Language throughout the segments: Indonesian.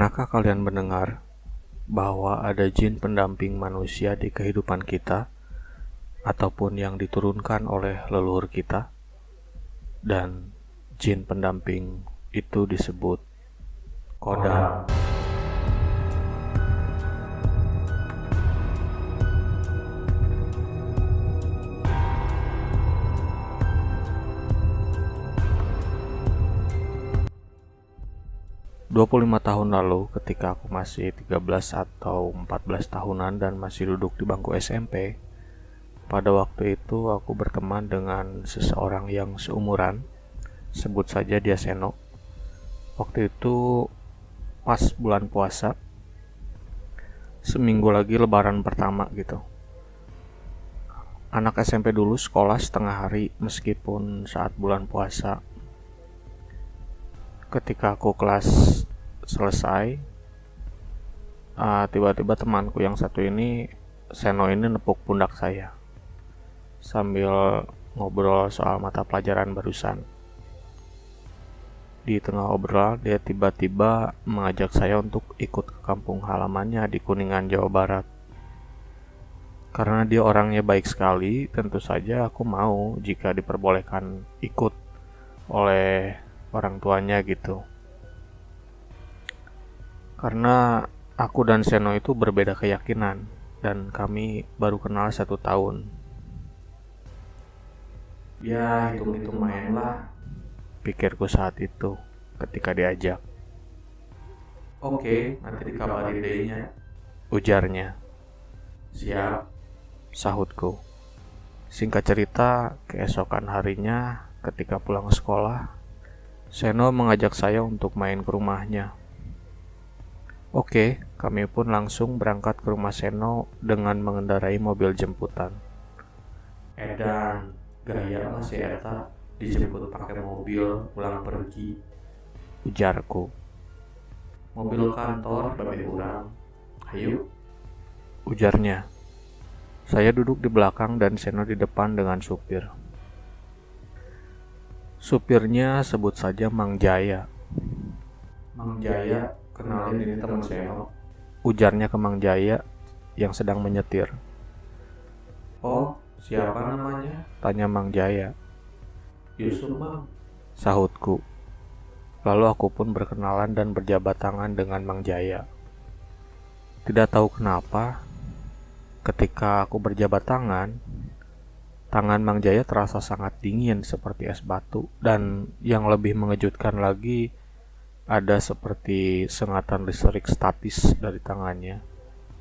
Pernahkah kalian mendengar bahwa ada jin pendamping manusia di kehidupan kita, ataupun yang diturunkan oleh leluhur kita? Dan jin pendamping itu disebut kodam. 25 tahun lalu, ketika aku masih 13 atau 14 tahunan dan masih duduk di bangku SMP, pada waktu itu aku berteman dengan seseorang yang seumuran, sebut saja dia Seno. Waktu itu pas bulan puasa, seminggu lagi lebaran pertama gitu. Anak SMP dulu sekolah setengah hari meskipun saat bulan puasa. Ketika aku kelas selesai, tiba-tiba temanku yang satu ini, Seno ini, nepuk pundak saya sambil ngobrol soal mata pelajaran barusan. Di tengah obrolan, dia tiba-tiba mengajak saya untuk ikut ke kampung halamannya di Kuningan, Jawa Barat. Karena dia orangnya baik sekali, tentu saja aku mau jika diperbolehkan ikut oleh orang tuanya gitu. Karena aku dan Seno itu berbeda keyakinan dan kami baru kenal 1 tahun. Ya, hitung-hitung main lah, pikirku saat itu ketika diajak. Oke, nanti dikabari deh-nya, ujarnya. Siap, sahutku. Singkat cerita, keesokan harinya ketika pulang sekolah, Seno mengajak saya untuk main ke rumahnya. Oke, kami pun langsung berangkat ke rumah Seno dengan mengendarai mobil jemputan. Edan, gaya masih eta dijemput pakai mobil pulang pergi, ujarku. Mobil kantor babe urang, ayo, ujarnya. Saya duduk di belakang dan Seno di depan dengan supir. Supirnya sebut saja Mang Jaya. Mang Jaya, kenalin ini teman Seno, ujarnya ke Mang Jaya yang sedang menyetir. Oh, siapa namanya? Tanya Mang Jaya. Yusuf, Mang, sahutku. Lalu aku pun berkenalan dan berjabat tangan dengan Mang Jaya. Tidak tahu kenapa, ketika aku berjabat tangan Mang Jaya terasa sangat dingin seperti es batu, dan yang lebih mengejutkan lagi, ada seperti sengatan listrik statis dari tangannya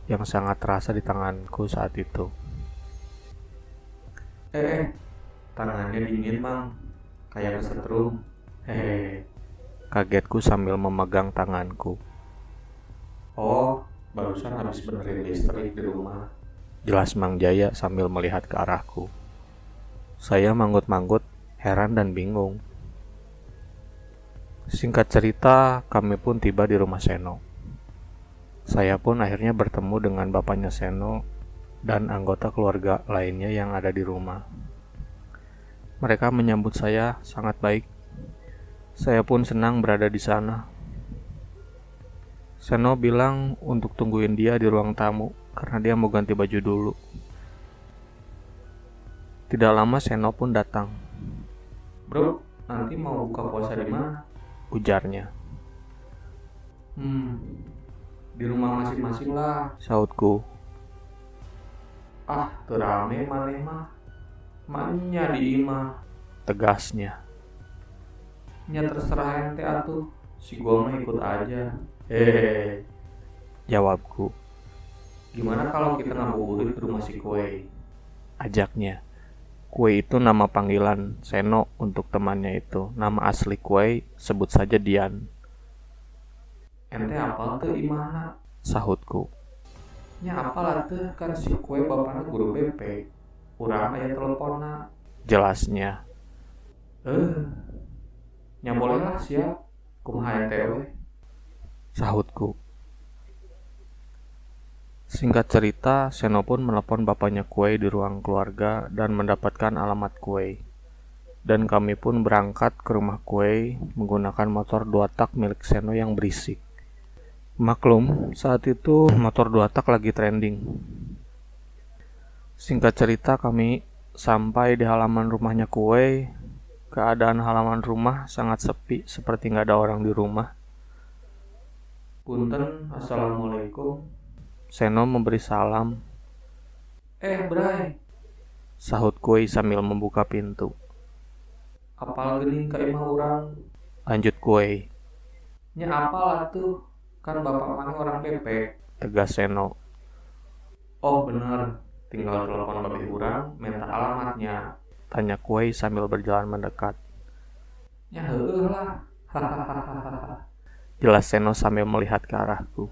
yang sangat terasa di tanganku saat itu. Tangannya dingin, Mang, kayak kesetrum. Hehehe, kagetku sambil memegang tanganku. Oh, barusan habis benerin listrik di rumah, jelas Mang Jaya sambil melihat ke arahku. Saya manggut-manggut, heran dan bingung. Singkat cerita, kami pun tiba di rumah Seno. Saya pun akhirnya bertemu dengan bapaknya Seno dan anggota keluarga lainnya yang ada di rumah. Mereka menyambut saya sangat baik. Saya pun senang berada di sana. Seno bilang untuk tungguin dia di ruang tamu karena dia mau ganti baju dulu. Tidak lama Seno pun datang. Bro, nanti mau buka puasa di mana? Ujarnya. Di rumah masing-masing lah, sahutku. Ah, terame maneh mah. Manya di imah, tegasnya. Nya terserah ente atuh, si gua mah ikut aja. Hehehe, jawabku. Gimana kalau kita ngabuburit di rumah si Kue? Ajaknya. Kue itu nama panggilan Seno untuk temannya itu. Nama asli Kue sebut saja Dian. Ente apal teu imahna? Sahutku. Nya apal teu, kan si Kue bapana guru BP. Urang aya teleponna, jelasnya. Nya boleh lah, siap. Kumaha ente we? Sahutku. Singkat cerita, Seno pun menelepon bapaknya Kue di ruang keluarga dan mendapatkan alamat Kue. Dan kami pun berangkat ke rumah Kue menggunakan motor 2 tak milik Seno yang berisik. Maklum, saat itu motor 2 tak lagi trending. Singkat cerita, kami sampai di halaman rumahnya Kuwei. Keadaan halaman rumah sangat sepi, seperti nggak ada orang di rumah. Punten, assalamualaikum. Seno memberi salam. Bray, sahut Kuwei sambil membuka pintu. Apal gening ka imah urang, lanjut Kuwei. Nya apal atuh, kan bapak mana orang bebek, tegas Seno. Oh bener, tinggal telepon babi urang, minta alamatnya, tanya Kuwei sambil berjalan mendekat. Ya heueuh lah, hahaha, jelas Seno sambil melihat ke arahku.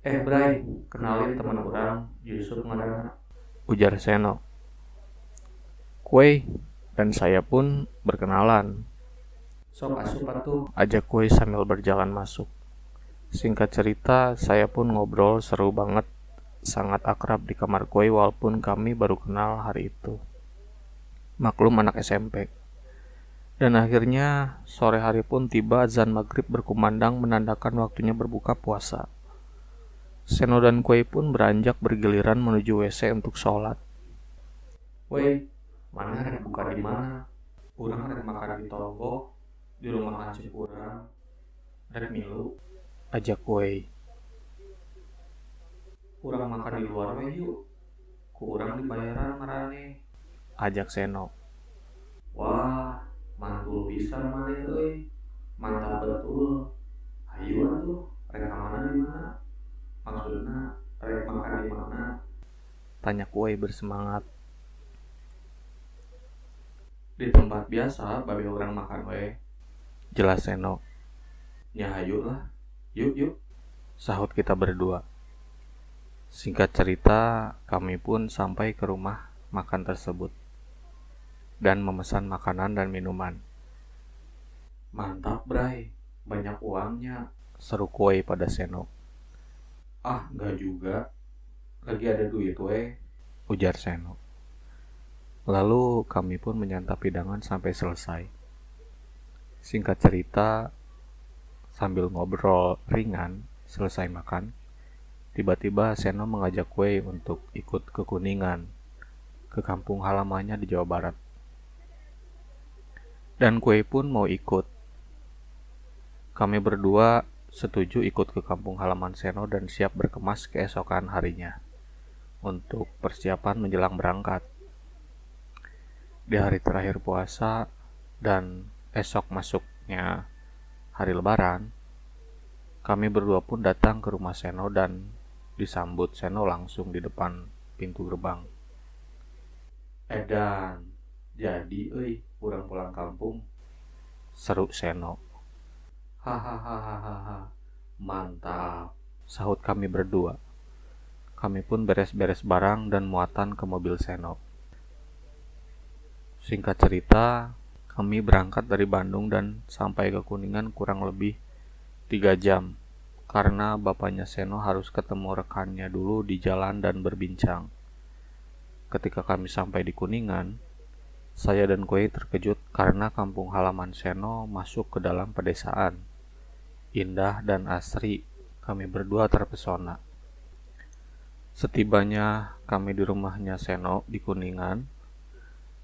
Bray, kenalin teman urang, Yusuf ngaranna, ujar Seno. Kuwei dan saya pun berkenalan. Sok asup atuh, ajak Kuwei sambil berjalan masuk. Singkat cerita, saya pun ngobrol seru banget, sangat akrab di kamar Kuwei walaupun kami baru kenal hari itu. Maklum anak SMP. Dan akhirnya sore hari pun tiba, azan maghrib berkumandang menandakan waktunya berbuka puasa. Seno dan Kuwei pun beranjak bergiliran menuju WC untuk sholat. Wei, mana rek buka di mana? Urang rek makan di toko, di rumah hancur urang. Rek milu, ajak Kuwei. Urang makan di luar we yuk. Ku urang dibayaran marane, ajak Seno. Wah, mantul pisan maneh euy. Mantap betul. Hayu atuh, rek mana di mana? Maksudna rek makan di mana? Tanya Kuwei bersemangat. Di tempat biasa, babe orang makan we, jelas Seno. Ya hayu lah, yuk, sahut kita berdua. Singkat cerita, kami pun sampai ke rumah makan tersebut dan memesan makanan dan minuman. Mantap Bray, banyak uangnya, seru Kuwei pada Seno. Ah, enggak juga, lagi ada duit we, ujar Seno. Lalu kami pun menyantap hidangan sampai selesai. Singkat cerita, sambil ngobrol ringan selesai makan, tiba-tiba Seno mengajak Kuwei untuk ikut ke Kuningan, ke kampung halamannya di Jawa Barat. Dan Kuwei pun mau ikut. Kami berdua setuju ikut ke kampung halaman Seno dan siap berkemas keesokan harinya untuk persiapan menjelang berangkat. Di hari terakhir puasa dan esok masuknya hari Lebaran, kami berdua pun datang ke rumah Seno dan disambut Seno langsung di depan pintu gerbang. Edan, jadi euy, urang pulang kampung, seru Seno. Hahaha, mantap, sahut kami berdua. Kami pun beres-beres barang dan muatan ke mobil Seno. Singkat cerita, kami berangkat dari Bandung dan sampai ke Kuningan kurang lebih 3 jam. Karena bapaknya Seno harus ketemu rekannya dulu di jalan dan berbincang. Ketika kami sampai di Kuningan, saya dan Kuwei terkejut karena kampung halaman Seno masuk ke dalam pedesaan. Indah dan asri, kami berdua terpesona. Setibanya kami di rumahnya Seno di Kuningan,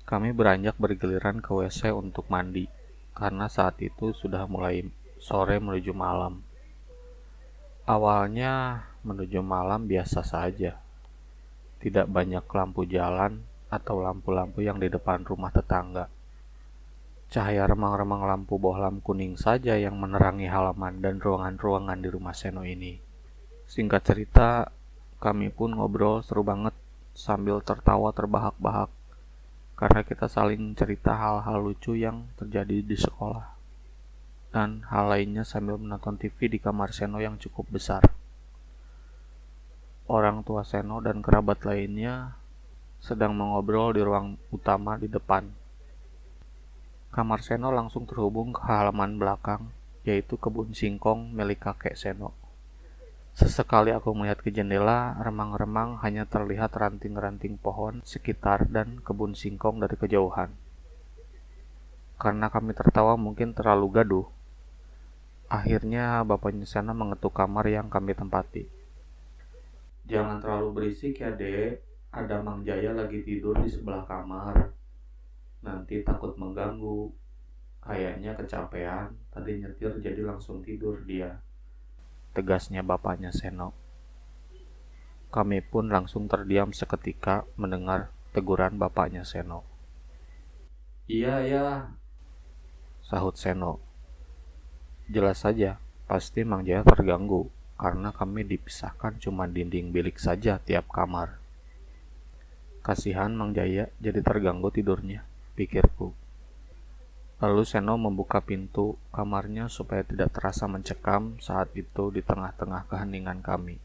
kami beranjak bergiliran ke WC untuk mandi, karena saat itu sudah mulai sore menuju malam. Awalnya menuju malam biasa saja, tidak banyak lampu jalan atau lampu-lampu yang di depan rumah tetangga. Cahaya remang-remang lampu bohlam kuning saja yang menerangi halaman dan ruangan-ruangan di rumah Seno ini. Singkat cerita, kami pun ngobrol seru banget sambil tertawa terbahak-bahak karena kita saling cerita hal-hal lucu yang terjadi di sekolah dan hal lainnya sambil menonton TV di kamar Seno yang cukup besar. Orang tua Seno dan kerabat lainnya sedang mengobrol di ruang utama di depan. Kamar Seno langsung terhubung ke halaman belakang, yaitu kebun singkong milik kakek Seno. Sesekali aku melihat ke jendela, remang-remang hanya terlihat ranting-ranting pohon sekitar dan kebun singkong dari kejauhan. Karena kami tertawa mungkin terlalu gaduh, Akhirnya bapaknya Seno mengetuk kamar yang kami tempati. "Jangan terlalu berisik ya dek, ada Mang Jaya lagi tidur di sebelah kamar. Nanti takut mengganggu. Kayaknya kecapean, tadi nyetir jadi langsung tidur dia," tegasnya bapaknya Seno. Kami pun langsung terdiam seketika mendengar teguran bapaknya Seno. "Iya ya," sahut Seno. Jelas saja, pasti Mang Jaya terganggu karena kami dipisahkan cuma dinding bilik saja tiap kamar. Kasihan Mang Jaya jadi terganggu tidurnya, pikirku. Lalu Seno membuka pintu kamarnya supaya tidak terasa mencekam saat itu di tengah-tengah keheningan kami.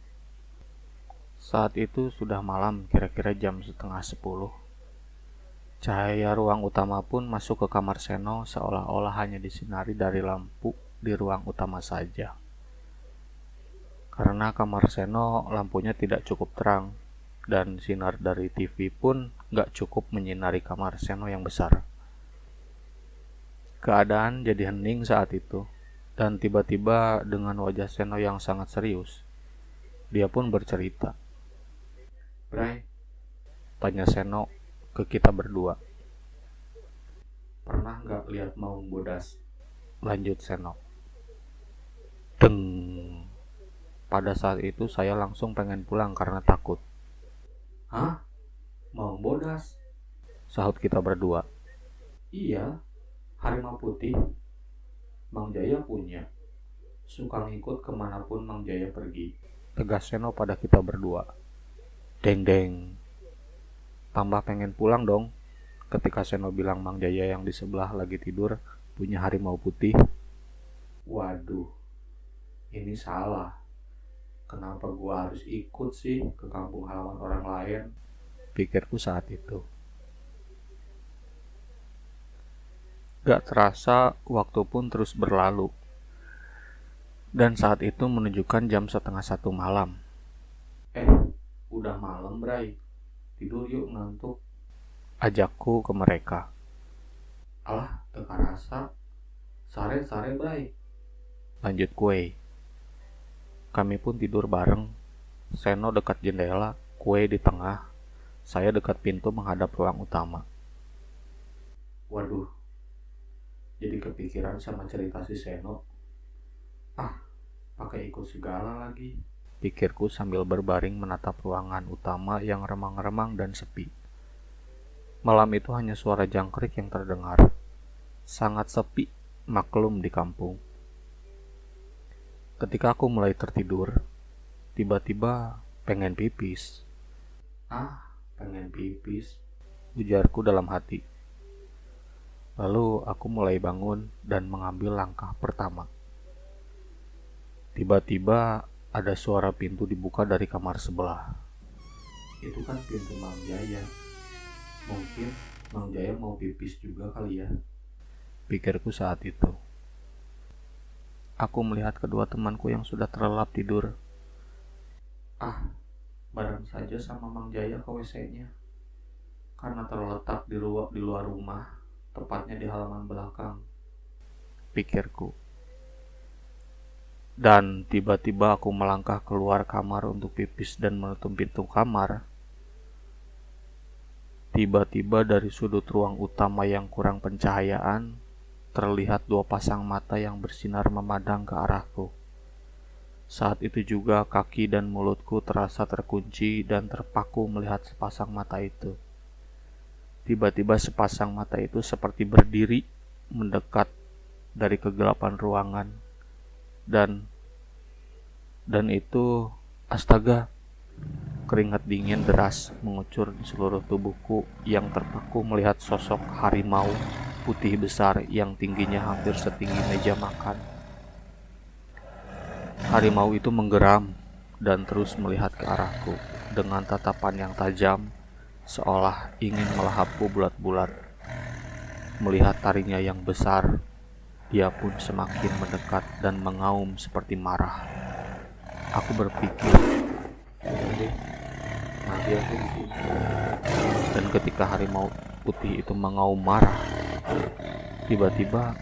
Saat itu sudah malam, kira-kira jam 9:30. Cahaya ruang utama pun masuk ke kamar Seno seolah-olah hanya disinari dari lampu di ruang utama saja. Karena kamar Seno lampunya tidak cukup terang, dan sinar dari TV pun gak cukup menyinari kamar Seno yang besar. Keadaan jadi hening saat itu, dan tiba-tiba dengan wajah Seno yang sangat serius, dia pun bercerita. "Bray," tanya Seno ke kita berdua, "pernah gak lihat Maung Bodas?" Lanjut Seno. Deng. Pada saat itu saya langsung pengen pulang karena takut. "Hah? Maung Bodas?" sahut kita berdua. "Iya, harimau putih. Mang Jaya punya. Suka ngikut kemanapun Mang Jaya pergi," tegas Seno pada kita berdua. Deng-deng. Tambah pengen pulang dong ketika Seno bilang Mang Jaya yang di sebelah lagi tidur punya harimau putih. Waduh, ini salah. Kenapa gua harus ikut sih ke kampung halaman orang lain? Pikirku saat itu. Gak terasa waktu pun terus berlalu. Dan saat itu menunjukkan jam 12:30 malam. Udah malam, Bray. Tidur yuk, ngantuk," ajakku ke mereka. "Alah, teka rasa. Sare-sare, Bray," lanjut kue. Kami pun tidur bareng. Seno dekat jendela, kue di tengah, saya dekat pintu menghadap ruang utama. Waduh, jadi kepikiran sama cerita si Seno. Pakai ikut segala lagi, pikirku sambil berbaring menatap ruangan utama yang remang-remang dan sepi. Malam itu hanya suara jangkrik yang terdengar. Sangat sepi, maklum di kampung. Ketika aku mulai tertidur, tiba-tiba pengen pipis. Pengen pipis, ujarku dalam hati. Lalu aku mulai bangun dan mengambil langkah pertama. Tiba-tiba ada suara pintu dibuka dari kamar sebelah. Itu kan pintu Mang Jaya. Mungkin Mang Jaya mau pipis juga kali ya, pikirku saat itu. Aku melihat kedua temanku yang sudah terlelap tidur. Bareng saja sama Mang Jaya ke WC-nya. Karena terletak di luar rumah, tepatnya di halaman belakang, pikirku. Dan tiba-tiba aku melangkah keluar kamar untuk pipis dan menutup pintu kamar. Tiba-tiba dari sudut ruang utama yang kurang pencahayaan, terlihat dua pasang mata yang bersinar memandang ke arahku. Saat itu juga kaki dan mulutku terasa terkunci dan terpaku melihat sepasang mata itu. Tiba-tiba sepasang mata itu seperti berdiri mendekat dari kegelapan ruangan. Dan itu, astaga, keringat dingin deras mengucur di seluruh tubuhku yang terpaku melihat sosok harimau putih besar yang tingginya hampir setinggi meja makan. Harimau itu menggeram dan terus melihat ke arahku dengan tatapan yang tajam, seolah ingin melahapku bulat-bulat. Melihat taringnya yang besar, dia pun semakin mendekat dan mengaum seperti marah. Aku berpikir, nanti aku di sini. Dan ketika harimau putih itu mengaum marah, tiba-tiba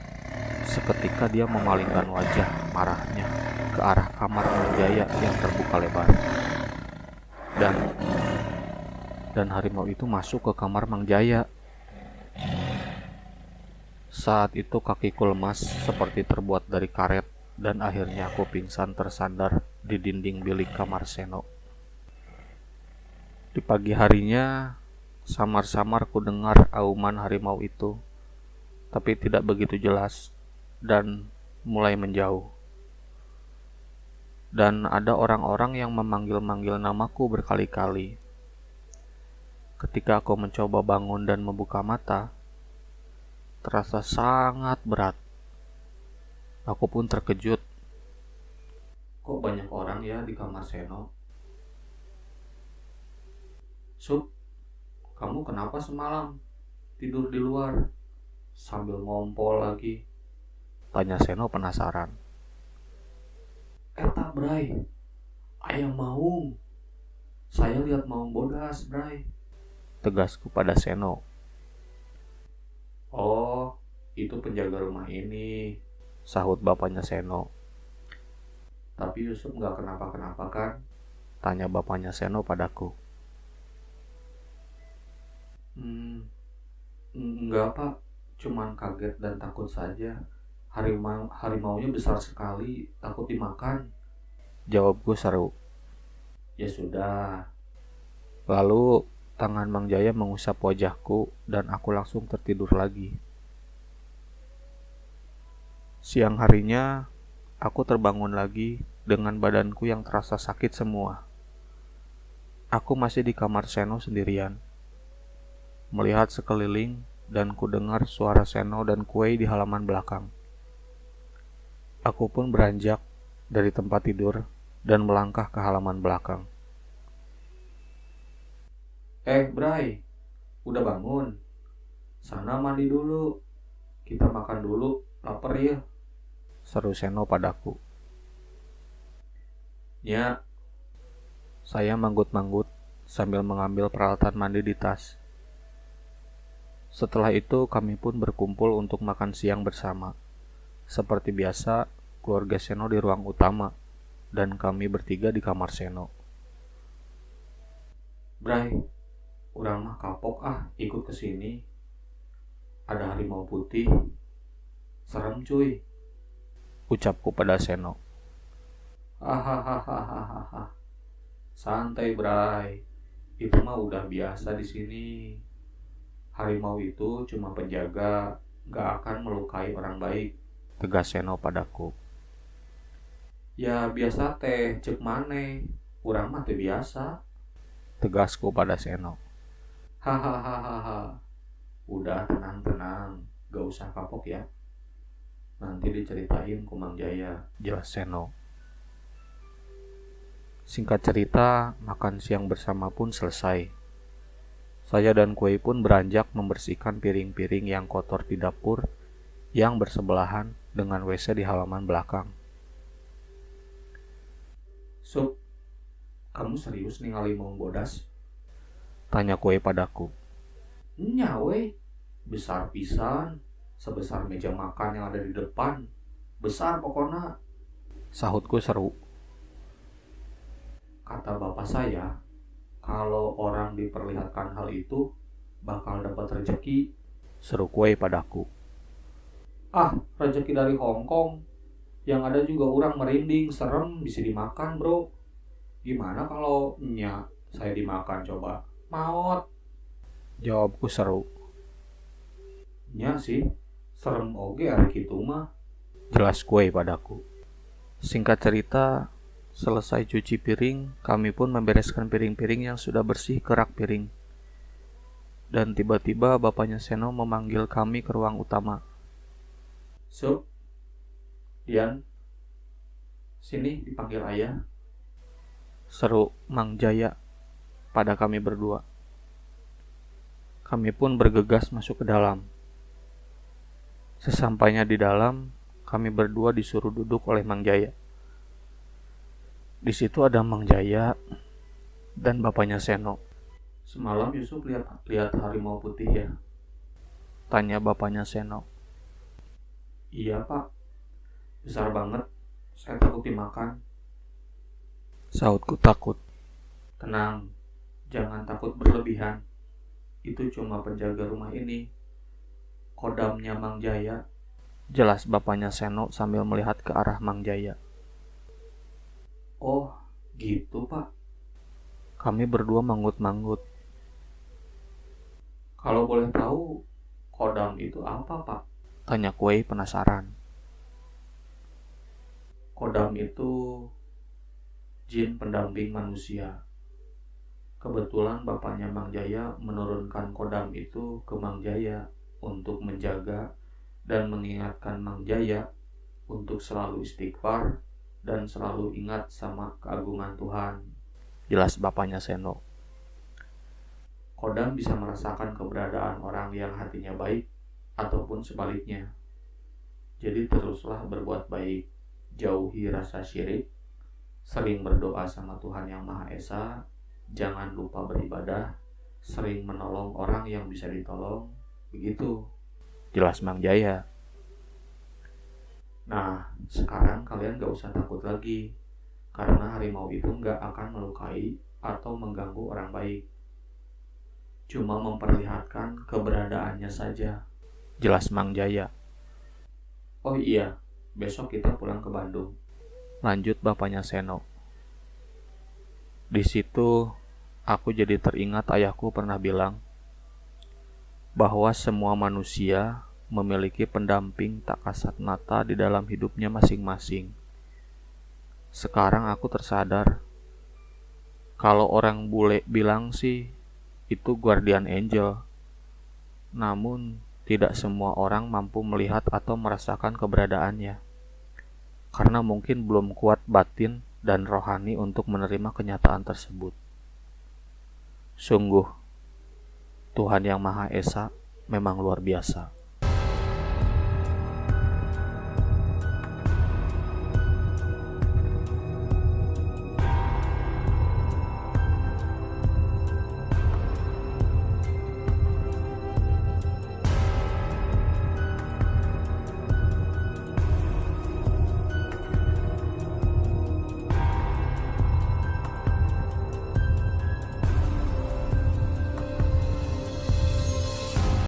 seketika dia memalingkan wajah marah-marahnya ke arah kamar Mang Jaya yang terbuka lebar. Dan harimau itu masuk ke kamar Mang Jaya. Saat itu kakiku lemas seperti terbuat dari karet dan akhirnya aku pingsan tersandar di dinding bilik kamar Seno. Di pagi harinya, samar-samar ku dengar auman harimau itu, tapi tidak begitu jelas dan mulai menjauh. Dan ada orang-orang yang memanggil-manggil namaku berkali-kali. Ketika aku mencoba bangun dan membuka mata, terasa sangat berat. Aku pun terkejut. Kok banyak orang ya di kamar Seno? Sup, kamu kenapa semalam tidur di luar sambil ngompol lagi? Tanya Seno penasaran. Eta Bray, ayam maung. Saya lihat maung bodas, Bray. Tegasku pada Seno. Oh, itu penjaga rumah ini, sahut bapaknya Seno. Tapi Yusuf gak kenapa-kenapa kan? Tanya bapaknya Seno padaku. Enggak pak, cuman kaget dan takut saja. Harimaunya besar sekali, takut dimakan. Jawabku seru. Ya sudah. Lalu tangan Mang Jaya mengusap wajahku dan aku langsung tertidur lagi. Siang harinya, aku terbangun lagi dengan badanku yang terasa sakit semua. Aku masih di kamar Seno sendirian. Melihat sekeliling dan ku dengar suara Seno dan Kuei di halaman belakang. Aku pun beranjak dari tempat tidur dan melangkah ke halaman belakang. Bray, udah bangun? Sana mandi dulu. Kita makan dulu, lapar ya. Seru Seno padaku. Ya. Saya manggut-manggut sambil mengambil peralatan mandi di tas. Setelah itu kami pun berkumpul untuk makan siang bersama. Seperti biasa, keluarga Seno di ruang utama dan kami bertiga di kamar Seno. Bray, urang mah kapok ikut ke sini. Ada harimau putih. Serem cuy. Ucapku pada Seno. Hahaha. Santai Bray. Itu mah udah biasa di sini. Harimau itu cuma penjaga, gak akan melukai orang baik. Tegas Seno padaku. Ya biasa teh, cek maneh. Urang mah teh biasa. Tegasku pada Seno. Hahaha. Udah tenang, gak usah kapok ya. Nanti diceritain ku Mang Jaya, jelas Seno. Singkat cerita, makan siang bersama pun selesai. Saya dan Kuei pun beranjak membersihkan piring-piring yang kotor di dapur yang bersebelahan dengan WC di halaman belakang. Sup, kamu serius ningali maung bodas? Tanya Kuei padaku. Nya weh, besar pisan, sebesar meja makan yang ada di depan. Besar pokoknya. Sahutku seru. Kata bapak saya, kalau orang diperlihatkan hal itu, bakal dapat rezeki. Seru Kuei padaku. Rezeki dari Hongkong. Yang ada juga orang merinding, serem, bisa dimakan bro. Gimana kalau saya dimakan coba? Maot. Jawabku seru. Nya sih, serem oge ari kitu mah. Jelas Kuei padaku. Singkat cerita, selesai cuci piring, kami pun membereskan piring-piring yang sudah bersih ke rak piring. Dan tiba-tiba bapaknya Seno memanggil kami ke ruang utama. Sup, Dian, sini dipanggil ayah. Seru Mang Jaya pada kami berdua. Kami pun bergegas masuk ke dalam. Sesampainya di dalam, kami berdua disuruh duduk oleh Mang Jaya. Di situ ada Mang Jaya dan bapaknya Seno. Semalam Yusuf lihat harimau putih ya? Tanya bapaknya Seno. Iya pak, besar banget. Saya takut dimakan. Sahutku takut. Tenang, jangan takut berlebihan. Itu cuma penjaga rumah ini. Kodamnya Mang Jaya. Jelas bapaknya Seno sambil melihat ke arah Mang Jaya. Oh, gitu Pak. Kami berdua manggut-manggut. Kalau boleh tahu, kodam itu apa Pak? Tanya Kuei penasaran. Kodam itu jin pendamping manusia. Kebetulan bapaknya Mang Jaya menurunkan kodam itu ke Mang Jaya untuk menjaga dan mengingatkan Mang Jaya untuk selalu istighfar dan selalu ingat sama keagungan Tuhan. Jelas bapaknya Seno. Kodam bisa merasakan keberadaan orang yang hatinya baik ataupun sebaliknya. Jadi teruslah berbuat baik, jauhi rasa syirik, sering berdoa sama Tuhan Yang Maha Esa, jangan lupa beribadah, sering menolong orang yang bisa ditolong, begitu. Jelas Mang Jaya. Nah, sekarang kalian gak usah takut lagi, karena harimau itu gak akan melukai atau mengganggu orang baik. Cuma memperlihatkan keberadaannya saja. Jelas Mang Jaya. Oh iya, besok kita pulang ke Bandung. Lanjut bapaknya Seno. Di situ aku jadi teringat ayahku pernah bilang bahwa semua manusia memiliki pendamping tak kasat mata di dalam hidupnya masing-masing. Sekarang aku tersadar, kalau orang bule bilang sih itu guardian angel, namun tidak semua orang mampu melihat atau merasakan keberadaannya, karena mungkin belum kuat batin dan rohani untuk menerima kenyataan tersebut. Sungguh, Tuhan Yang Maha Esa memang luar biasa.